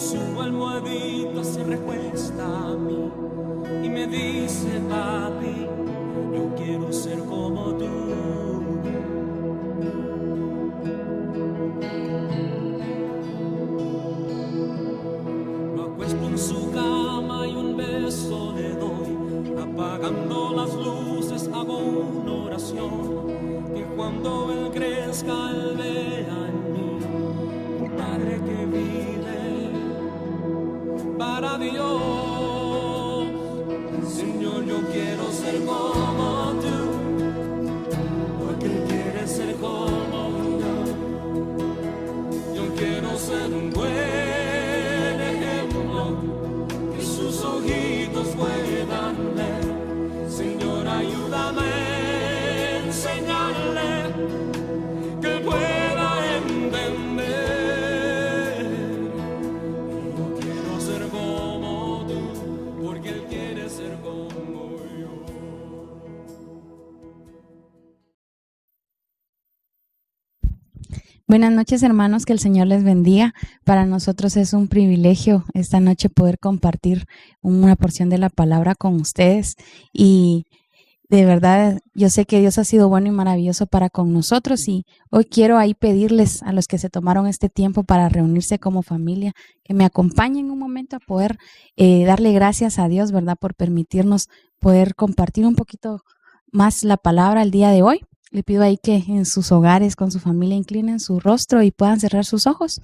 su almohadita se recuesta a mí y me dice: papi, yo quiero ser como tú. Lo acuesto en su cama y un beso le doy. Apagando las luces hago una oración, que cuando él crezca él vea en mí un padre que vive para Dios. Señor, yo quiero ser como tú, porque él quiere ser como yo. Yo quiero ser un buen ejemplo, que sus ojitos puedan ver. Señor, ayúdame a enseñarle, que él pueda entender. Yo quiero ser como tú, porque él quiere ser como yo. Buenas noches, hermanos, que el Señor les bendiga. Para nosotros es un privilegio esta noche poder compartir una porción de la palabra con ustedes, y de verdad yo sé que Dios ha sido bueno y maravilloso para con nosotros, y hoy quiero ahí pedirles a los que se tomaron este tiempo para reunirse como familia, que me acompañen un momento a poder darle gracias a Dios, ¿verdad?, por permitirnos poder compartir un poquito más la palabra el día de hoy. Le pido ahí que en sus hogares, con su familia, inclinen su rostro y puedan cerrar sus ojos.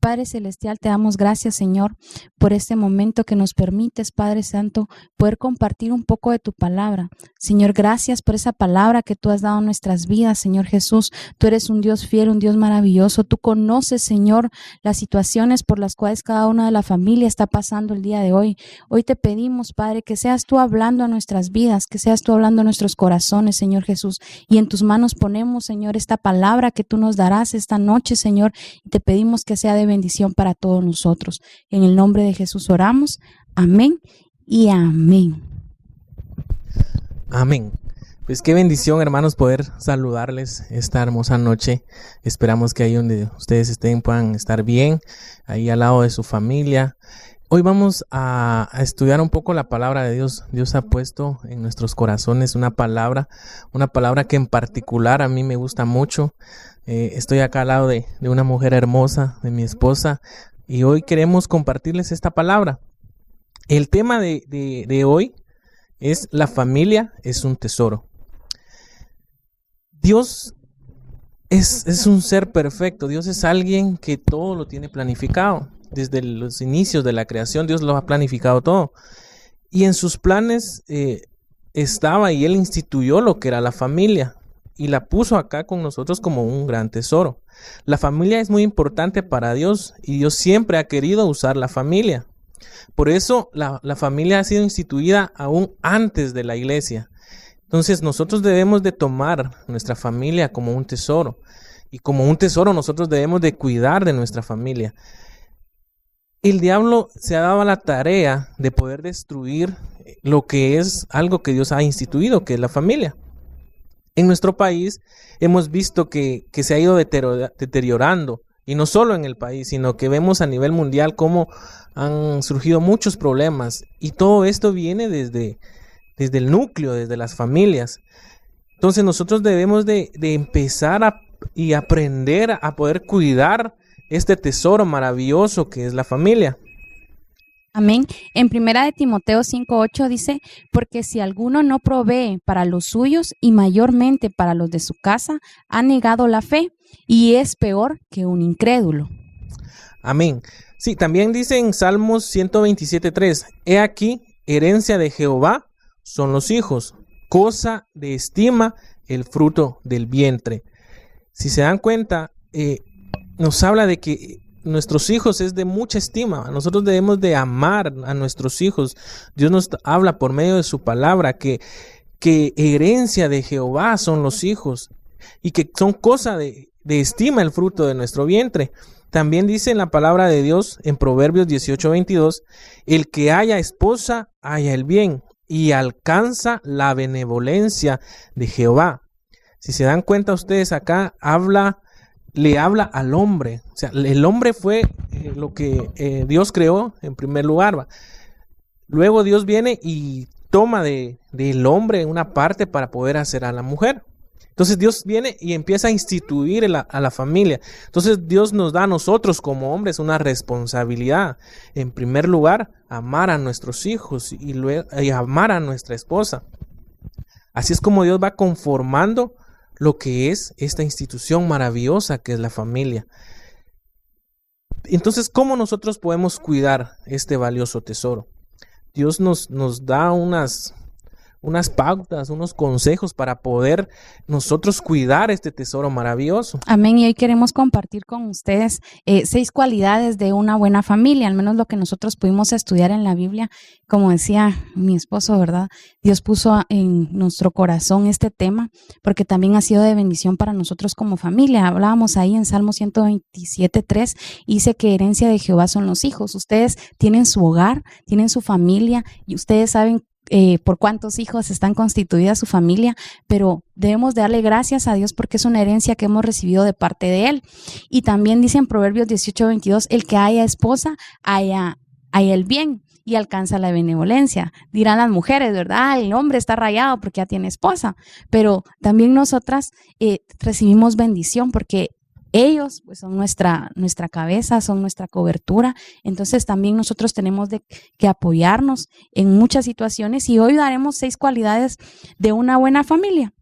Padre Celestial, te damos gracias, Señor, por este momento que nos permites, Padre Santo, poder compartir un poco de tu palabra. Señor, gracias por esa palabra que tú has dado en nuestras vidas, Señor Jesús. Tú eres un Dios fiel, un Dios maravilloso. Tú conoces, Señor, las situaciones por las cuales cada una de la familia está pasando el día de hoy. Hoy te pedimos, Padre, que seas tú hablando a nuestras vidas, que seas tú hablando a nuestros corazones, Señor Jesús, y en tus manos ponemos, Señor, esta palabra que tú nos darás esta noche, Señor, y te pedimos que sea de bendición para todos nosotros. En el nombre de Jesús oramos. Amén y amén. Amén. Pues qué bendición, hermanos, poder saludarles esta hermosa noche. Esperamos que ahí donde ustedes estén puedan estar bien, ahí al lado de su familia. Hoy vamos a estudiar un poco la palabra de Dios. Dios ha puesto en nuestros corazones una palabra que en particular a mí me gusta mucho. Estoy acá al lado de una mujer hermosa, de mi esposa, y hoy queremos compartirles esta palabra. El tema de hoy es: la familia es un tesoro. Dios es un ser perfecto. Dios es alguien que todo lo tiene planificado. Desde los inicios de la creación, Dios lo ha planificado todo. Y en sus planes estaba, y Él instituyó lo que era la familia, y la puso acá con nosotros como un gran tesoro. La familia es muy importante para Dios, y Dios siempre ha querido usar la familia. Por eso la familia ha sido instituida aún antes de la iglesia. Entonces nosotros debemos de tomar nuestra familia como un tesoro, y como un tesoro nosotros debemos de cuidar de nuestra familia. El diablo se ha dado a la tarea de poder destruir lo que es algo que Dios ha instituido, que es la familia. En nuestro país hemos visto que se ha ido deteriorando, y no solo en el país, sino que vemos a nivel mundial cómo han surgido muchos problemas, y todo esto viene desde el núcleo, desde las familias. Entonces nosotros debemos de empezar y aprender a poder cuidar este tesoro maravilloso que es la familia. Amén. En 1 Timoteo 5:8 dice: porque si alguno no provee para los suyos y mayormente para los de su casa, ha negado la fe y es peor que un incrédulo. Amén. Sí, también dice en Salmos 127:3: he aquí, herencia de Jehová son los hijos, cosa de estima el fruto del vientre. Si se dan cuenta, nos habla de que nuestros hijos es de mucha estima. Nosotros debemos de amar a nuestros hijos. Dios nos habla por medio de su palabra que herencia de Jehová son los hijos, y que son cosa de estima el fruto de nuestro vientre. También dice en la palabra de Dios en Proverbios 18:22: el que haya esposa haya el bien y alcanza la benevolencia de Jehová. Si se dan cuenta ustedes, acá le habla al hombre. O sea, el hombre fue Dios creó en primer lugar, ¿va? Luego Dios viene y toma del hombre una parte para poder hacer a la mujer. Entonces Dios viene y empieza a instituir a la familia. Entonces Dios nos da a nosotros como hombres una responsabilidad. En primer lugar, amar a nuestros hijos y amar a nuestra esposa. Así es como Dios va conformando lo que es esta institución maravillosa que es la familia. Entonces, ¿cómo nosotros podemos cuidar este valioso tesoro? Dios nos da unas pautas, unos consejos para poder nosotros cuidar este tesoro maravilloso. Amén. Y hoy queremos compartir con ustedes 6 cualidades de una buena familia, al menos lo que nosotros pudimos estudiar en la Biblia. Como decía mi esposo, ¿verdad? Dios puso en nuestro corazón este tema porque también ha sido de bendición para nosotros como familia. Hablábamos ahí en Salmo 127:3, dice que herencia de Jehová son los hijos. Ustedes tienen su hogar, tienen su familia y ustedes saben por cuántos hijos están constituida su familia, pero debemos de darle gracias a Dios porque es una herencia que hemos recibido de parte de Él. Y también dice en Proverbios 18:22, el que haya esposa, haya el bien y alcanza la benevolencia. Dirán las mujeres, ¿verdad? El hombre está rayado porque ya tiene esposa, pero también nosotras recibimos bendición porque ellos pues, son nuestra cabeza, son nuestra cobertura. Entonces también nosotros tenemos que apoyarnos en muchas situaciones y hoy daremos 6 cualidades de una buena familia.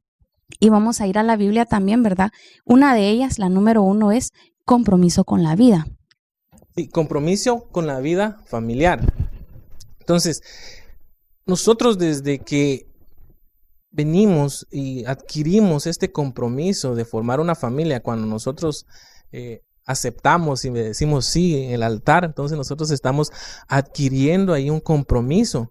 Y vamos a ir a la Biblia también, ¿verdad? Una de ellas, la número 1, es compromiso con la vida. Sí, compromiso con la vida familiar. Entonces, nosotros desde que venimos y adquirimos este compromiso de formar una familia, cuando nosotros aceptamos y decimos sí en el altar, entonces nosotros estamos adquiriendo ahí un compromiso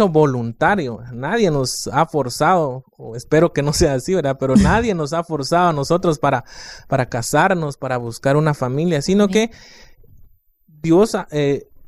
voluntario. Nadie nos ha forzado, o espero que no sea así, ¿verdad? Pero nadie nos ha forzado a nosotros para casarnos, para buscar una familia, sino que Dios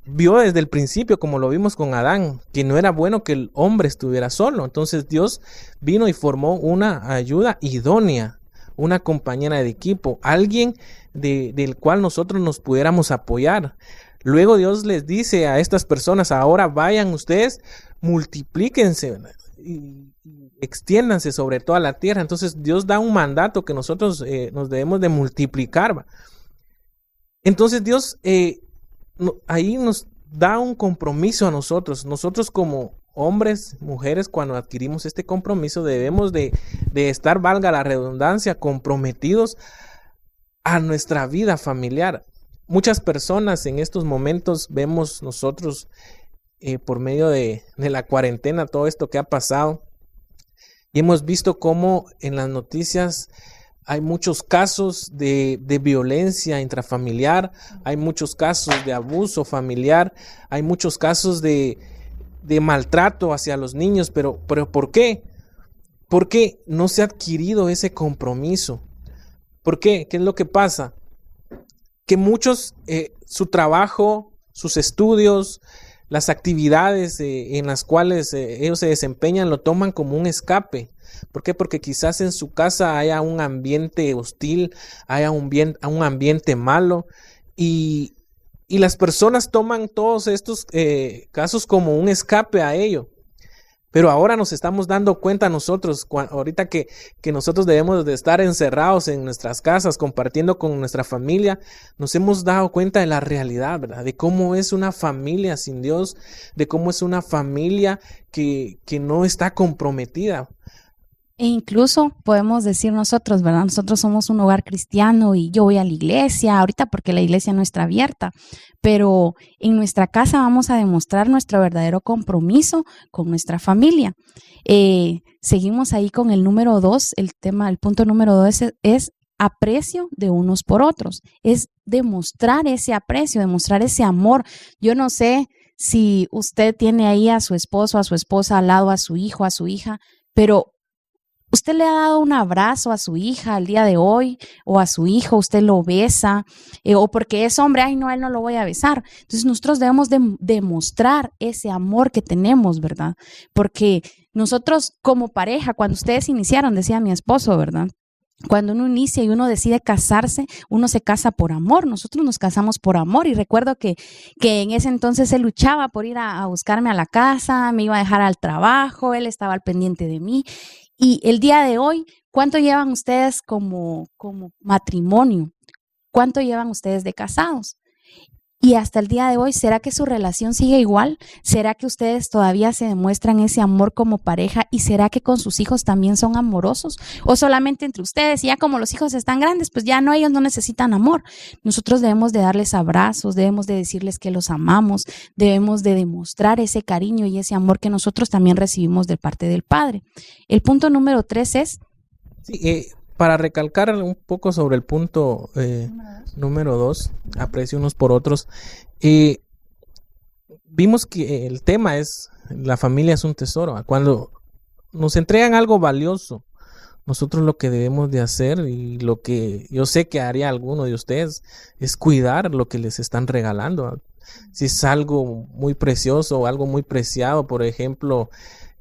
vio desde el principio, como lo vimos con Adán, que no era bueno que el hombre estuviera solo. Entonces Dios vino y formó una ayuda idónea, una compañera de equipo, alguien del cual nosotros nos pudiéramos apoyar. Luego Dios les dice a estas personas, ahora vayan ustedes, multiplíquense y extiéndanse sobre toda la tierra. Entonces Dios da un mandato que nosotros nos debemos de multiplicar. Entonces Dios ahí nos da un compromiso a nosotros. Nosotros como hombres, mujeres, cuando adquirimos este compromiso debemos de estar, valga la redundancia, comprometidos a nuestra vida familiar. Muchas personas en estos momentos vemos nosotros por medio de la cuarentena, todo esto que ha pasado, y hemos visto cómo en las noticias hay muchos casos de violencia intrafamiliar, hay muchos casos de abuso familiar, hay muchos casos de maltrato hacia los niños, pero ¿por qué? Porque no se ha adquirido ese compromiso. ¿Por qué? ¿Qué es lo que pasa? Que muchos, su trabajo, sus estudios, las actividades en las cuales ellos se desempeñan lo toman como un escape. ¿Por qué? Porque quizás en su casa haya un ambiente hostil, haya un ambiente malo y las personas toman todos estos casos como un escape a ello. Pero ahora nos estamos dando cuenta nosotros, ahorita que nosotros debemos de estar encerrados en nuestras casas, compartiendo con nuestra familia, nos hemos dado cuenta de la realidad, ¿verdad? De cómo es una familia sin Dios, de cómo es una familia que no está comprometida. E incluso podemos decir nosotros, ¿verdad? Nosotros somos un hogar cristiano y yo voy a la iglesia ahorita porque la iglesia no está abierta, pero en nuestra casa vamos a demostrar nuestro verdadero compromiso con nuestra familia. Seguimos ahí con el número 2, el punto número 2 es aprecio de unos por otros, es demostrar ese aprecio, demostrar ese amor. Yo no sé si usted tiene ahí a su esposo, a su esposa al lado, a su hijo, a su hija, pero usted le ha dado un abrazo a su hija el día de hoy o a su hijo, usted lo besa o porque es hombre, ay no, a él no lo voy a besar. Entonces nosotros debemos demostrar ese amor que tenemos, ¿verdad? Porque nosotros como pareja, cuando ustedes iniciaron, decía mi esposo, ¿verdad? Cuando uno inicia y uno decide casarse, uno se casa por amor. Nosotros nos casamos por amor y recuerdo que en ese entonces él luchaba por ir a buscarme a la casa, me iba a dejar al trabajo, él estaba al pendiente de mí. Y el día de hoy, ¿cuánto llevan ustedes como matrimonio? ¿Cuánto llevan ustedes de casados? Y hasta el día de hoy, ¿será que su relación sigue igual? ¿Será que ustedes todavía se demuestran ese amor como pareja? ¿Y será que con sus hijos también son amorosos? ¿O solamente entre ustedes? Y ya como los hijos están grandes, pues ya no, ellos no necesitan amor. Nosotros debemos de darles abrazos, debemos de decirles que los amamos, debemos de demostrar ese cariño y ese amor que nosotros también recibimos de parte del Padre. El punto número 3 es... Sí, para recalcar un poco sobre el punto número 2, aprecio unos por otros, vimos que el tema es, la familia es un tesoro. Cuando nos entregan algo valioso, nosotros lo que debemos de hacer, y lo que yo sé que haría alguno de ustedes, es cuidar lo que les están regalando. Si es algo muy precioso o algo muy preciado, por ejemplo,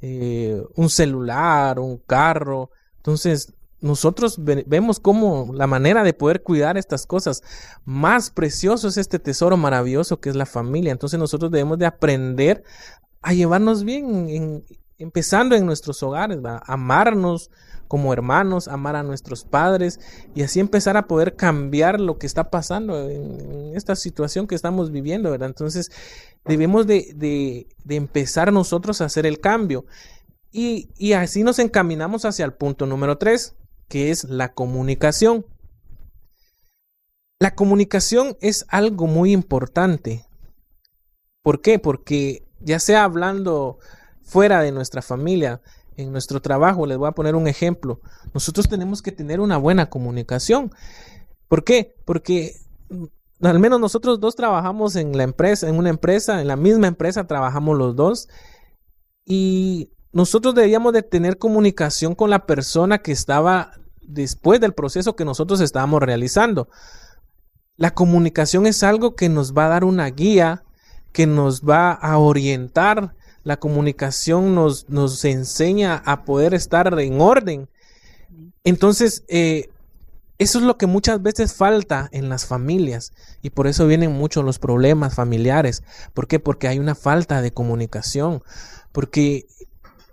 un celular, un carro, entonces nosotros vemos cómo la manera de poder cuidar estas cosas más precioso es este tesoro maravilloso que es la familia. Entonces nosotros debemos de aprender a llevarnos bien, empezando en nuestros hogares, ¿verdad? Amarnos como hermanos, amar a nuestros padres y así empezar a poder cambiar lo que está pasando en esta situación que estamos viviendo, ¿verdad? Entonces debemos de empezar nosotros a hacer el cambio y así nos encaminamos hacia el punto número 3, que es la comunicación. La comunicación es algo muy importante. ¿Por qué? Porque ya sea hablando fuera de nuestra familia, en nuestro trabajo, les voy a poner un ejemplo. Nosotros tenemos que tener una buena comunicación. ¿Por qué? Porque al menos nosotros dos trabajamos en la empresa, en la misma empresa trabajamos los dos y nosotros debíamos de tener comunicación con la persona que estaba después del proceso que nosotros estábamos realizando. La comunicación es algo que nos va a dar una guía, que nos va a orientar. La comunicación nos enseña a poder estar en orden. Entonces, eso es lo que muchas veces falta en las familias y por eso vienen muchos los problemas familiares. ¿Por qué? Porque hay una falta de comunicación, porque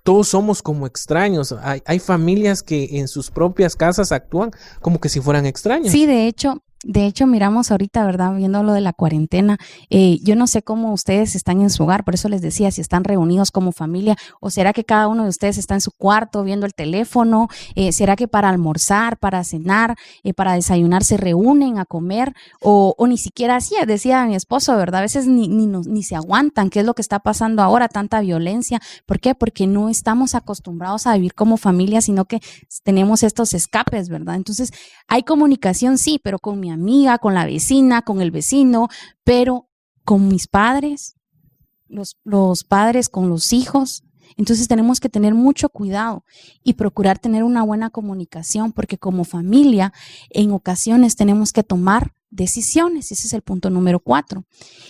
todos somos como extraños. Hay familias que en sus propias casas actúan como que si fueran extraños. Sí, de hecho, miramos ahorita, ¿verdad? Viendo lo de la cuarentena, yo no sé cómo ustedes están en su hogar, por eso les decía, si están reunidos como familia, o será que cada uno de ustedes está en su cuarto viendo el teléfono, será que para almorzar, para cenar, para desayunar se reúnen a comer, o ni siquiera así, decía mi esposo, ¿verdad? A veces ni se aguantan. ¿Qué es lo que está pasando ahora? Tanta violencia. ¿Por qué? Porque no estamos acostumbrados a vivir como familia, sino que tenemos estos escapes, ¿verdad? Entonces, hay comunicación, sí, pero con mi amiga, con la vecina, con el vecino, pero con mis padres, los padres con los hijos. Entonces tenemos que tener mucho cuidado y procurar tener una buena comunicación, porque como familia en ocasiones tenemos que tomar decisiones. Ese es el punto número 4.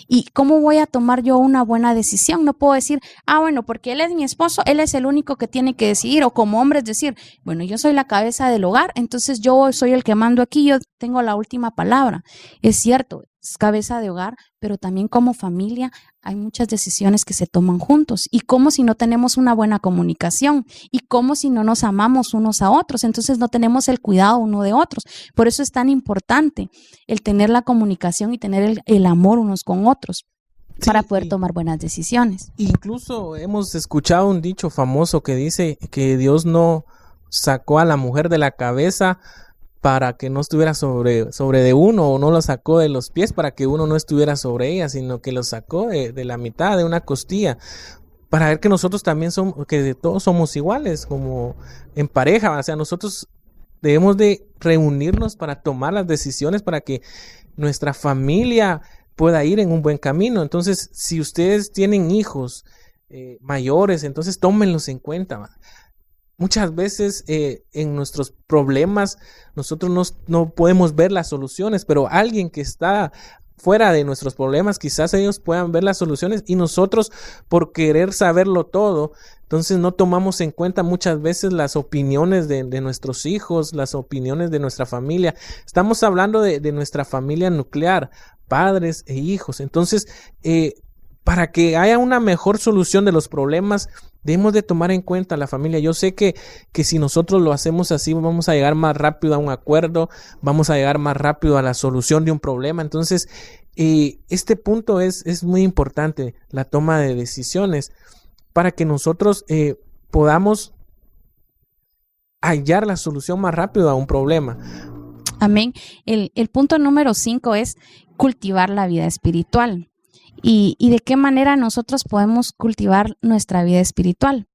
¿Y cómo voy a tomar yo una buena decisión? No puedo decir, bueno, porque él es mi esposo, él es el único que tiene que decidir, o como hombre es decir, bueno, yo soy la cabeza del hogar, entonces yo soy el que mando aquí, yo tengo la última palabra. Es cierto, es cabeza de hogar, pero también como familia hay muchas decisiones que se toman juntos. ¿Y cómo si no tenemos una buena comunicación? ¿Y cómo si no nos amamos unos a otros? Entonces no tenemos el cuidado uno de otros. Por eso es tan importante el tener la comunicación y tener el amor unos con otros, sí, para poder tomar buenas decisiones. Incluso hemos escuchado un dicho famoso que dice que Dios no sacó a la mujer de la cabeza para que no estuviera sobre de uno, o no lo sacó de los pies para que uno no estuviera sobre ella, sino que lo sacó de la mitad, de una costilla, para ver que nosotros también somos, que todos somos iguales, como en pareja. O sea, nosotros debemos de reunirnos para tomar las decisiones para que nuestra familia pueda ir en un buen camino. Entonces, si ustedes tienen hijos mayores, entonces tómenlos en cuenta. Muchas veces en nuestros problemas nosotros no podemos ver las soluciones, pero alguien que está fuera de nuestros problemas, quizás ellos puedan ver las soluciones y nosotros, por querer saberlo todo, entonces no tomamos en cuenta muchas veces las opiniones de nuestros hijos, las opiniones de nuestra familia. Estamos hablando de nuestra familia nuclear, padres e hijos. Entonces, para que haya una mejor solución de los problemas, debemos de tomar en cuenta a la familia. Yo sé que si nosotros lo hacemos así, vamos a llegar más rápido a un acuerdo, vamos a llegar más rápido a la solución de un problema. Entonces, este punto es muy importante, la toma de decisiones, para que nosotros podamos hallar la solución más rápido a un problema. Amén. El punto número 5 es cultivar la vida espiritual. ¿Y de qué manera nosotros podemos cultivar nuestra vida espiritual?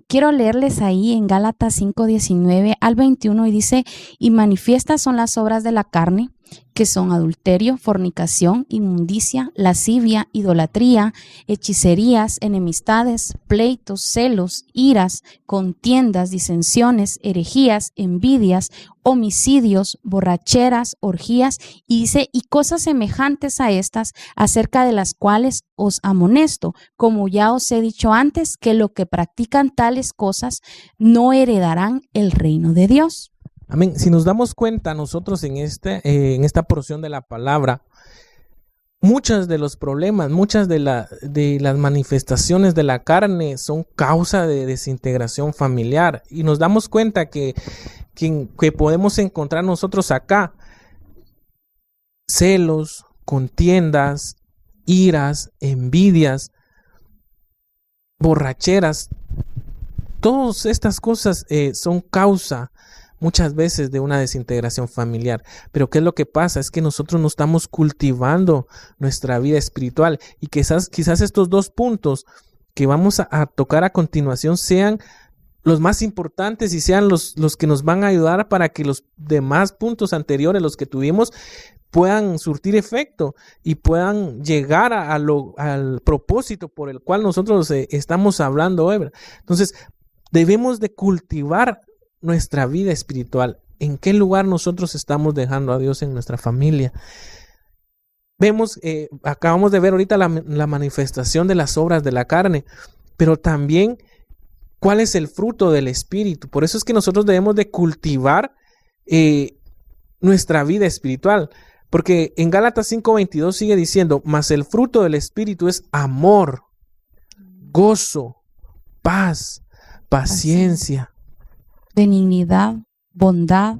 Quiero leerles ahí en Gálatas 5:19 al 21 y dice: y manifiestas son las obras de la carne, que son adulterio, fornicación, inmundicia, lascivia, idolatría, hechicerías, enemistades, pleitos, celos, iras, contiendas, disensiones, herejías, envidias, homicidios, borracheras, orgías, y dice, y cosas semejantes a estas, acerca de las cuales os amonesto, como ya os he dicho antes, que lo que practican tales cosas no heredarán el reino de Dios. Amén. Si nos damos cuenta nosotros en esta porción de la palabra, muchos de los problemas, muchas de las manifestaciones de la carne son causa de desintegración familiar, y nos damos cuenta que podemos encontrar nosotros acá celos, contiendas, iras, envidias, borracheras. Todas estas cosas son causa muchas veces de una desintegración familiar. Pero ¿qué es lo que pasa? Es que nosotros no estamos cultivando nuestra vida espiritual, y quizás estos dos puntos que vamos a tocar a continuación sean los más importantes y sean los que nos van a ayudar para que los demás puntos anteriores, los que tuvimos, puedan surtir efecto y puedan llegar al propósito por el cual nosotros estamos hablando hoy. Entonces, debemos de cultivar nuestra vida espiritual. ¿En qué lugar nosotros estamos dejando a Dios en nuestra familia? Vemos, acabamos de ver ahorita la manifestación de las obras de la carne, pero también cuál es el fruto del Espíritu. Por eso es que nosotros debemos de cultivar nuestra vida espiritual, porque en Gálatas 5:22 sigue diciendo: mas el fruto del Espíritu es amor, gozo, paz, paciencia, benignidad, bondad,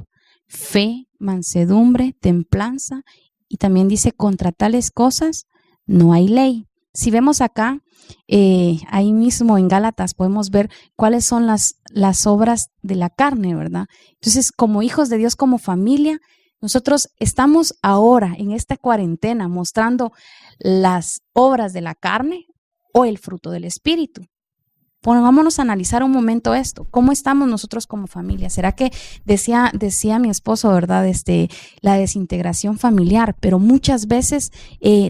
fe, mansedumbre, templanza, y también dice, contra tales cosas no hay ley. Si vemos acá, ahí mismo en Gálatas podemos ver cuáles son las obras de la carne, ¿verdad? Entonces, como hijos de Dios, como familia, nosotros estamos ahora en esta cuarentena mostrando las obras de la carne o el fruto del Espíritu. Pongámonos a analizar un momento esto. ¿Cómo estamos nosotros como familia? ¿Será que decía mi esposo, verdad, la desintegración familiar? Pero muchas veces,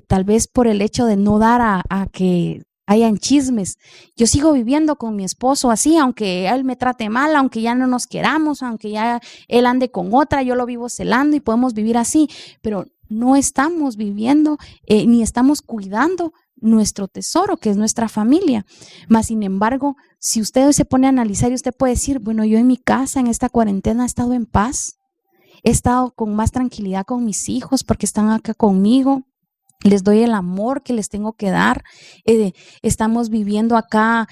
tal vez por el hecho de no dar a que hayan chismes, yo sigo viviendo con mi esposo así, aunque él me trate mal, aunque ya no nos queramos, aunque ya él ande con otra, yo lo vivo celando y podemos vivir así, pero no estamos viviendo ni estamos cuidando nuestro tesoro, que es nuestra familia. Mas, sin embargo, si usted se pone a analizar, y usted puede decir, bueno, yo en mi casa, en esta cuarentena, he estado en paz, he estado con más tranquilidad con mis hijos porque están acá conmigo, les doy el amor que les tengo que dar, estamos viviendo acá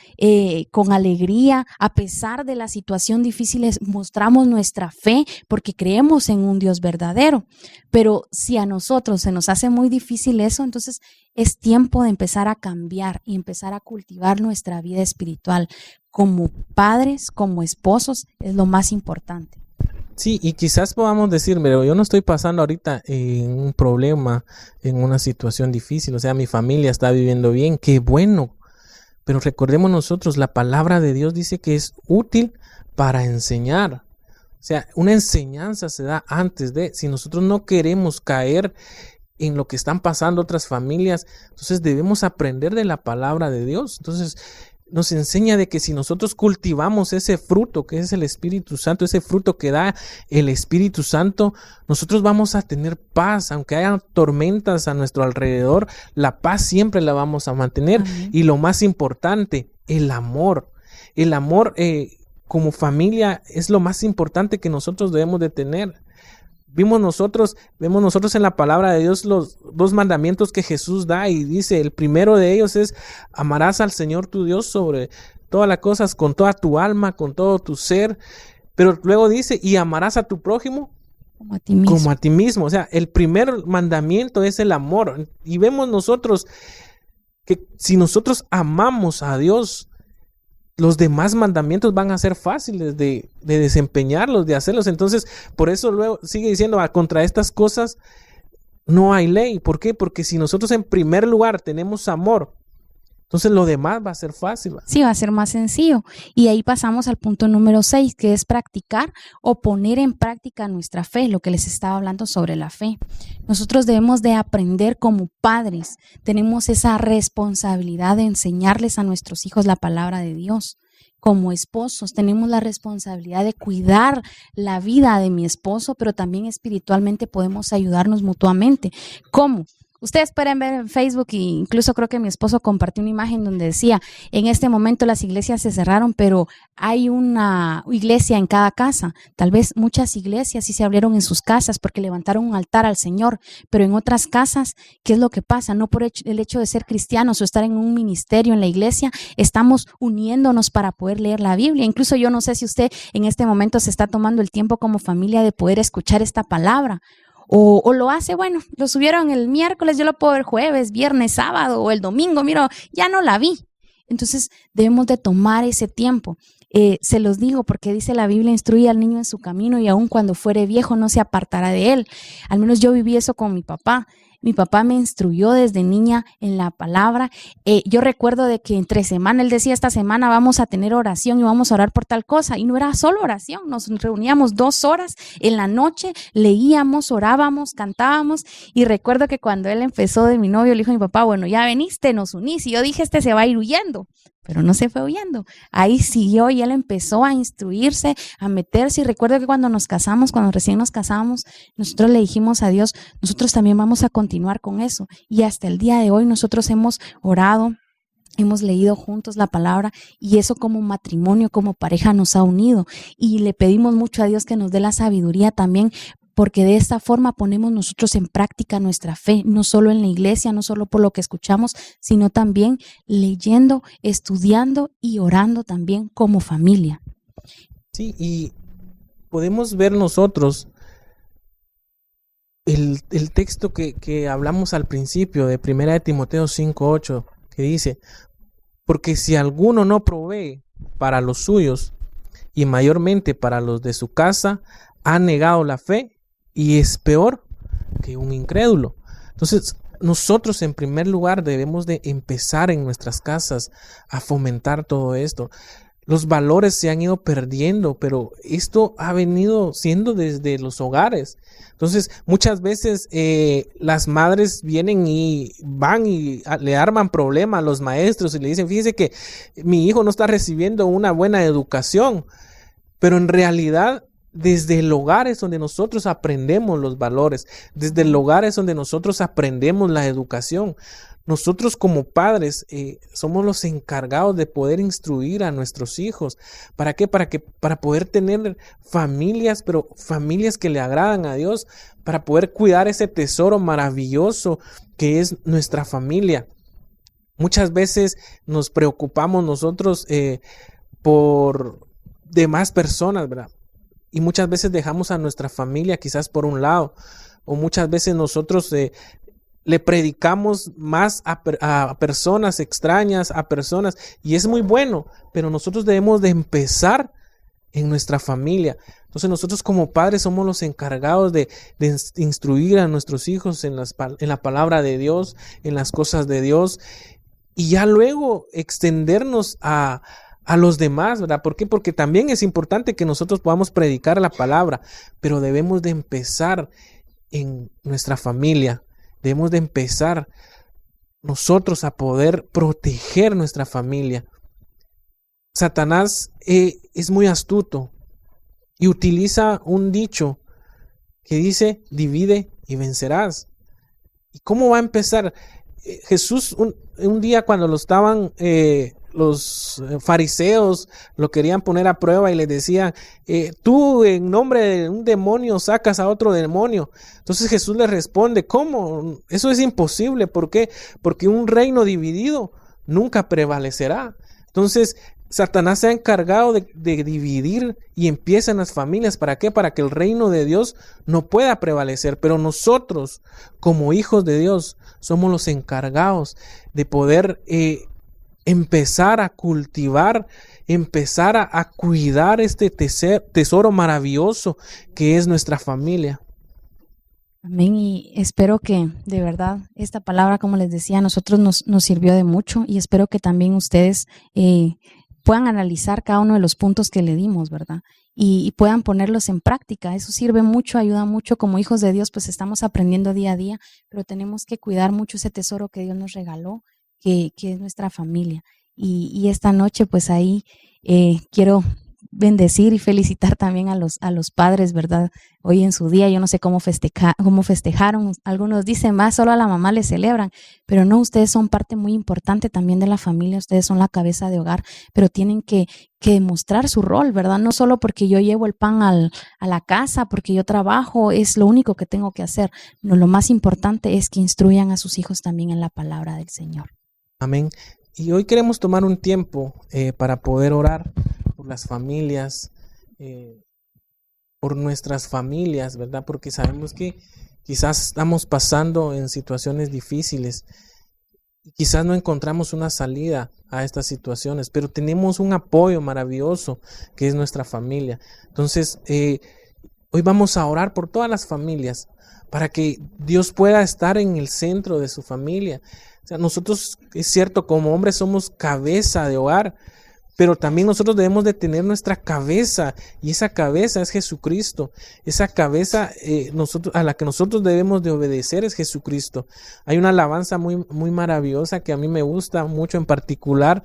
con alegría, a pesar de la situación difícil, mostramos nuestra fe porque creemos en un Dios verdadero. Pero si a nosotros se nos hace muy difícil eso, entonces es tiempo de empezar a cambiar y empezar a cultivar nuestra vida espiritual. Como padres, como esposos, es lo más importante. Sí, y quizás podamos decir, pero yo no estoy pasando ahorita en un problema, en una situación difícil, o sea, mi familia está viviendo bien, qué bueno. Pero recordemos nosotros, la palabra de Dios dice que es útil para enseñar. O sea, una enseñanza se da antes de, si nosotros no queremos caer en lo que están pasando otras familias, entonces debemos aprender de la palabra de Dios. Entonces, nos enseña de que si nosotros cultivamos ese fruto que es el Espíritu Santo, ese fruto que da el Espíritu Santo, nosotros vamos a tener paz. Aunque haya tormentas a nuestro alrededor, la paz siempre la vamos a mantener. Amén. Y lo más importante, el amor. El amor como familia es lo más importante que nosotros debemos de tener. Vemos nosotros en la palabra de Dios los 2 mandamientos que Jesús da, y dice, el primero de ellos es: amarás al Señor tu Dios sobre todas las cosas, con toda tu alma, con todo tu ser. Pero luego dice, y amarás a tu prójimo Como a ti mismo. como a ti mismo. O sea, el primer mandamiento es el amor. Y vemos nosotros que si nosotros amamos a Dios, los demás mandamientos van a ser fáciles de desempeñarlos, de hacerlos. Entonces, por eso luego sigue diciendo, contra estas cosas no hay ley. ¿Por qué? Porque si nosotros en primer lugar tenemos amor, entonces lo demás va a ser fácil. Sí, va a ser más sencillo. Y ahí pasamos al punto número 6, que es practicar o poner en práctica nuestra fe, lo que les estaba hablando sobre la fe. Nosotros debemos de aprender como padres. Tenemos esa responsabilidad de enseñarles a nuestros hijos la palabra de Dios. Como esposos tenemos la responsabilidad de cuidar la vida de mi esposo, pero también espiritualmente podemos ayudarnos mutuamente. ¿Cómo? Ustedes pueden ver en Facebook, e incluso creo que mi esposo compartió una imagen donde decía, en este momento las iglesias se cerraron, pero hay una iglesia en cada casa. Tal vez muchas iglesias sí se abrieron en sus casas porque levantaron un altar al Señor, pero en otras casas, ¿qué es lo que pasa? No por el hecho de ser cristianos o estar en un ministerio en la iglesia, estamos uniéndonos para poder leer la Biblia. Incluso yo no sé si usted en este momento se está tomando el tiempo como familia de poder escuchar esta palabra. O lo hace, bueno, lo subieron el miércoles, yo lo puedo ver jueves, viernes, sábado o el domingo, mira, ya no la vi. Entonces debemos de tomar ese tiempo. Se los digo porque dice la Biblia, instruye al niño en su camino y aun cuando fuere viejo no se apartará de él. Al menos yo viví eso con mi papá. Mi papá me instruyó desde niña en la palabra. Yo recuerdo de que entre semana él decía, esta semana vamos a tener oración y vamos a orar por tal cosa. Y no era solo oración, nos reuníamos 2 horas en la noche, leíamos, orábamos, cantábamos. Y recuerdo que cuando él empezó de mi novio, le dijo a mi papá, bueno, ya veniste, nos unís. Y yo dije, este se va a ir huyendo. Pero no se fue huyendo. Ahí siguió y él empezó a instruirse, a meterse. Y recuerdo que cuando nos casamos, cuando recién nos casamos, nosotros le dijimos a Dios, nosotros también vamos a continuar con eso. Y hasta el día de hoy nosotros hemos orado, hemos leído juntos la palabra y eso como matrimonio, como pareja nos ha unido. Y le pedimos mucho a Dios que nos dé la sabiduría también, porque de esta forma ponemos nosotros en práctica nuestra fe, no solo en la iglesia, no solo por lo que escuchamos, sino también leyendo, estudiando y orando también como familia. Sí, y podemos ver nosotros el texto que hablamos al principio de 1 Timoteo 5:8, que dice, porque si alguno no provee para los suyos y mayormente para los de su casa, ha negado la fe y es peor que un incrédulo. Entonces, nosotros en primer lugar debemos de empezar en nuestras casas a fomentar todo esto. Los valores se han ido perdiendo, pero esto ha venido siendo desde los hogares. Entonces, muchas veces las madres vienen y van y le arman problema a los maestros y le dicen, fíjese que mi hijo no está recibiendo una buena educación, pero en realidad desde el hogar es donde nosotros aprendemos los valores, desde el hogar es donde nosotros aprendemos la educación. Nosotros como padres somos los encargados de poder instruir a nuestros hijos. ¿Para qué? Para poder tener familias, pero familias que le agradan a Dios, para poder cuidar ese tesoro maravilloso que es nuestra familia. Muchas veces nos preocupamos nosotros por demás personas, ¿verdad? Y muchas veces dejamos a nuestra familia quizás por un lado, o muchas veces nosotros le predicamos más a personas extrañas, a personas, y es muy bueno, pero nosotros debemos de empezar en nuestra familia. Entonces nosotros como padres somos los encargados de instruir a nuestros hijos en la palabra de Dios, en las cosas de Dios, y ya luego extendernos a los demás, ¿verdad? ¿Por qué? Porque también es importante que nosotros podamos predicar la palabra, pero debemos de empezar en nuestra familia. Debemos de empezar nosotros a poder proteger nuestra familia. Satanás es muy astuto y utiliza un dicho que dice: divide y vencerás. ¿Y cómo va a empezar? Jesús un día, cuando lo estaban los fariseos lo querían poner a prueba y les decían: tú en nombre de un demonio sacas a otro demonio. Entonces Jesús les responde: ¿cómo? Eso es imposible. ¿Por qué? Porque un reino dividido nunca prevalecerá. Entonces Satanás se ha encargado de dividir y empiezan las familias. ¿Para qué? Para que el reino de Dios no pueda prevalecer. Pero nosotros, como hijos de Dios, somos los encargados de poder empezar a cultivar, empezar a cuidar este tesoro maravilloso que es nuestra familia. Amén, y espero que de verdad esta palabra, como les decía, a nosotros nos sirvió de mucho, y espero que también ustedes puedan analizar cada uno de los puntos que le dimos, ¿verdad? Y puedan ponerlos en práctica. Eso sirve mucho, ayuda mucho. Como hijos de Dios, pues estamos aprendiendo día a día, pero tenemos que cuidar mucho ese tesoro que Dios nos regaló, que es nuestra familia. Y esta noche, pues ahí quiero bendecir y felicitar también a los padres, ¿verdad? Hoy en su día, yo no sé cómo festejaron. Algunos dicen, más solo a la mamá le celebran, pero no, ustedes son parte muy importante también de la familia. Ustedes son la cabeza de hogar, pero tienen que demostrar su rol, ¿verdad? No solo porque yo llevo el pan a la casa, porque yo trabajo, es lo único que tengo que hacer. No, lo más importante es que instruyan a sus hijos también en la palabra del Señor. Amén. Y hoy queremos tomar un tiempo para poder orar por las familias, por nuestras familias, ¿verdad? Porque sabemos que quizás estamos pasando en situaciones difíciles, quizás no encontramos una salida a estas situaciones, pero tenemos un apoyo maravilloso que es nuestra familia. Entonces, hoy vamos a orar por todas las familias para que Dios pueda estar en el centro de su familia. O sea, nosotros, es cierto, como hombres somos cabeza de hogar, pero también nosotros debemos de tener nuestra cabeza, y esa cabeza es Jesucristo. Esa cabeza a la que nosotros debemos de obedecer es Jesucristo. Hay una alabanza muy, muy maravillosa que a mí me gusta mucho en particular,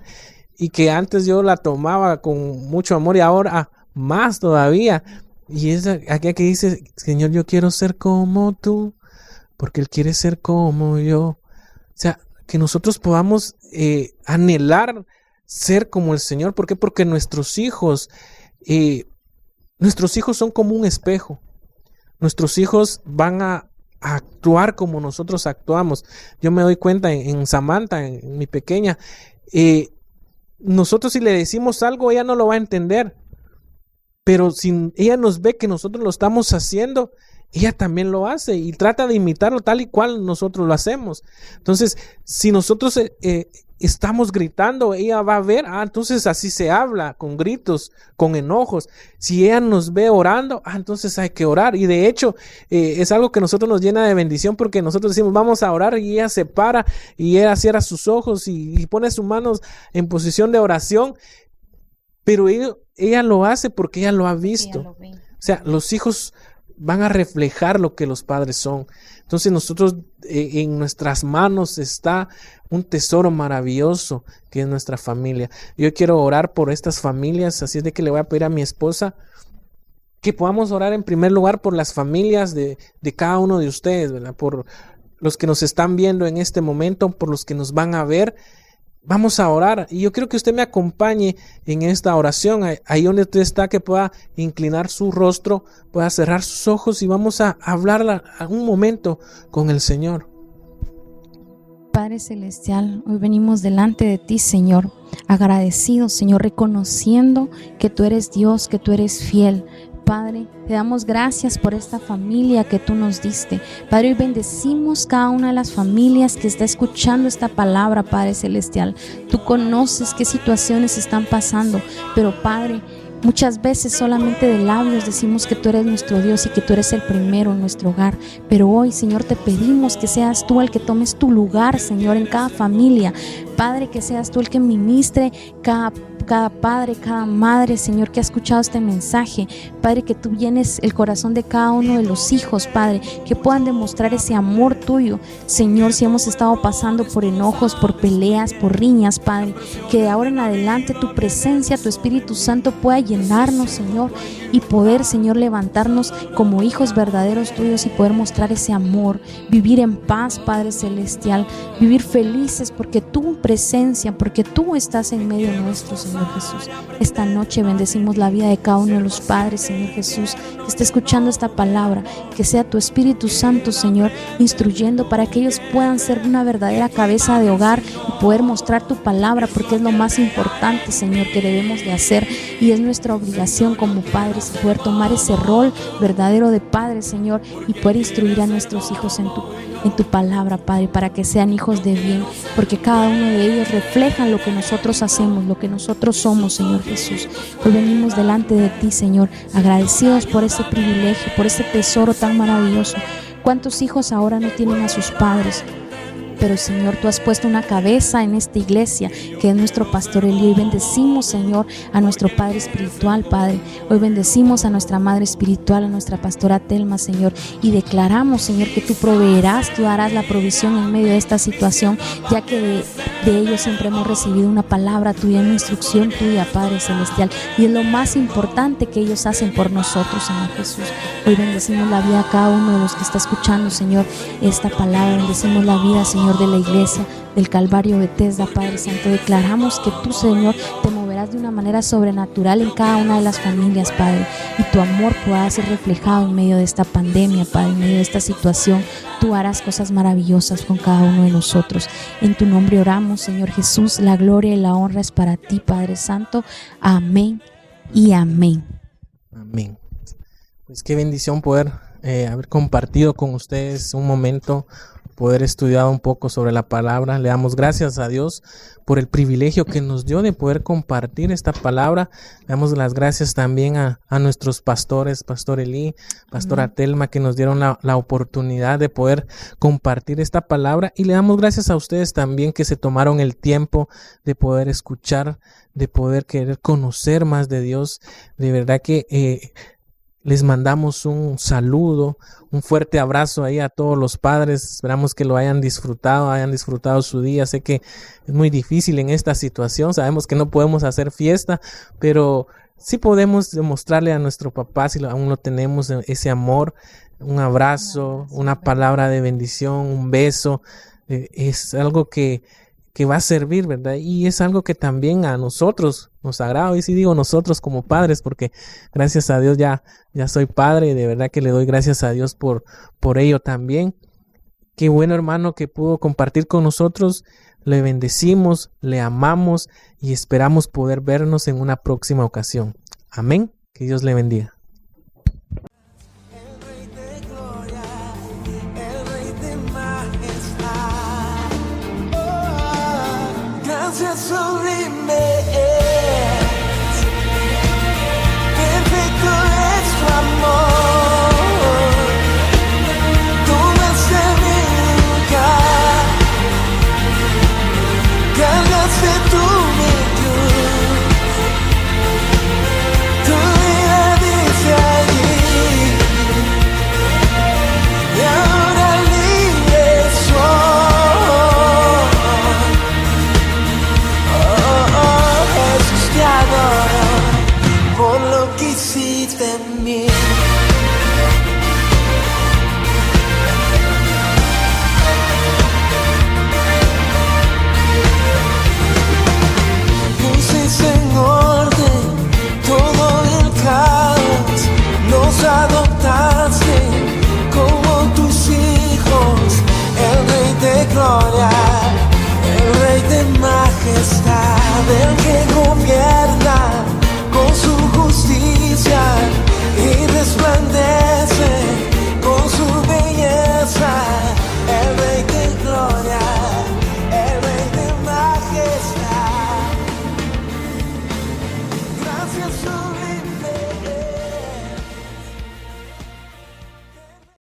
y que antes yo la tomaba con mucho amor y ahora más todavía. Y es aquella que dice: Señor, yo quiero ser como tú, porque Él quiere ser como yo. O sea, que nosotros podamos anhelar ser como el Señor. ¿Por qué? Porque nuestros hijos son como un espejo. Nuestros hijos van a actuar como nosotros actuamos. Yo me doy cuenta en Samantha, en mi pequeña, nosotros si le decimos algo, ella no lo va a entender. Pero si ella nos ve que nosotros lo estamos haciendo, ella también lo hace y trata de imitarlo tal y cual nosotros lo hacemos. Entonces, si nosotros estamos gritando, ella va a ver, entonces así se habla, con gritos, con enojos. Si ella nos ve orando, entonces hay que orar. Y de hecho, es algo que a nosotros nos llena de bendición, porque nosotros decimos, vamos a orar, y ella se para y ella cierra sus ojos y pone sus manos en posición de oración. Pero ella lo hace porque ella lo ha visto. O sea, los hijos van a reflejar lo que los padres son. Entonces nosotros, en nuestras manos está un tesoro maravilloso que es nuestra familia. Yo quiero orar por estas familias, así es de que le voy a pedir a mi esposa que podamos orar en primer lugar por las familias de cada uno de ustedes, ¿verdad? Por los que nos están viendo en este momento, por los que nos van a ver. Vamos a orar, y yo quiero que usted me acompañe en esta oración, ahí donde usted está, que pueda inclinar su rostro, pueda cerrar sus ojos, y vamos a hablar un momento con el Señor. Padre Celestial, hoy venimos delante de ti, Señor, agradecidos, Señor, reconociendo que tú eres Dios, que tú eres fiel. Padre, te damos gracias por esta familia que tú nos diste. Padre, hoy bendecimos cada una de las familias que está escuchando esta palabra, Padre Celestial. Tú conoces qué situaciones están pasando, pero Padre, muchas veces solamente de labios decimos que tú eres nuestro Dios y que tú eres el primero en nuestro hogar. Pero hoy, Señor, te pedimos que seas tú el que tomes tu lugar, Señor, en cada familia. Padre, que seas tú el que ministre cada cada padre, cada madre, Señor, que ha escuchado este mensaje. Padre, que tú llenes el corazón de cada uno de los hijos, Padre, que puedan demostrar ese amor tuyo. Señor, si hemos estado pasando por enojos, por peleas, por riñas, Padre, que de ahora en adelante tu presencia, tu Espíritu Santo pueda llenarnos, Señor, y poder, Señor, levantarnos como hijos verdaderos tuyos y poder mostrar ese amor, vivir en paz, Padre Celestial, vivir felices porque tu presencia, porque tú estás en medio nuestro, Señor Jesús. Esta noche bendecimos la vida de cada uno de los padres, Señor Jesús, que esté escuchando esta palabra, que sea tu Espíritu Santo, Señor, instruyendo para que ellos puedan ser una verdadera cabeza de hogar y poder mostrar tu palabra, porque es lo más importante, Señor, que debemos de hacer, y es nuestra obligación como padres poder tomar ese rol verdadero de padre, Señor, y poder instruir a nuestros hijos en tu palabra, Padre, para que sean hijos de bien, porque cada uno de ellos reflejan lo que nosotros hacemos, lo que nosotros somos, Señor Jesús. Hoy venimos delante de ti, Señor, agradecidos por ese privilegio, por ese tesoro tan maravilloso. ¿Cuántos hijos ahora no tienen a sus padres? Pero, Señor, tú has puesto una cabeza en esta iglesia, que es nuestro pastor Elío, y bendecimos, Señor, a nuestro Padre espiritual, Padre. Hoy bendecimos a nuestra Madre espiritual, a nuestra pastora Telma, Señor, y declaramos, Señor, que tú proveerás, tú harás la provisión en medio de esta situación, ya que de ellos siempre hemos recibido una palabra tuya, una instrucción tuya, Padre Celestial, y es lo más importante que ellos hacen por nosotros, Señor Jesús. Hoy bendecimos la vida a cada uno de los que está escuchando, Señor, esta palabra. Bendecimos la vida, Señor, de la iglesia del Calvario Bethesda, Padre Santo. Declaramos que tú, Señor, te moverás de una manera sobrenatural en cada una de las familias, Padre, y tu amor pueda ser reflejado en medio de esta pandemia, Padre, en medio de esta situación. Tú harás cosas maravillosas con cada uno de nosotros. En tu nombre oramos, Señor Jesús. La gloria y la honra es para ti, Padre Santo. Amén y amén. Amén. Pues qué bendición poder haber compartido con ustedes un momento, poder estudiar un poco sobre la palabra. Le damos gracias a Dios por el privilegio que nos dio de poder compartir esta palabra. Le damos las gracias también a nuestros pastores, Pastor Elí, Pastora Telma, que nos dieron la oportunidad de poder compartir esta palabra. Y le damos gracias a ustedes también que se tomaron el tiempo de poder escuchar, de poder querer conocer más de Dios. De verdad que les mandamos un saludo, un fuerte abrazo ahí a todos los padres. Esperamos que lo hayan disfrutado su día. Sé que es muy difícil en esta situación. Sabemos que no podemos hacer fiesta, pero sí podemos demostrarle a nuestro papá, si aún lo tenemos, ese amor, un abrazo, una palabra de bendición, un beso. Es algo que va a servir, ¿verdad? Y es algo que también a nosotros nos agrada. Y sí digo nosotros como padres, porque gracias a Dios ya soy padre, y de verdad que le doy gracias a Dios por ello también. Qué bueno, hermano, que pudo compartir con nosotros. Le bendecimos, le amamos y esperamos poder vernos en una próxima ocasión. Amén. Que Dios le bendiga. Gracias sobre mí.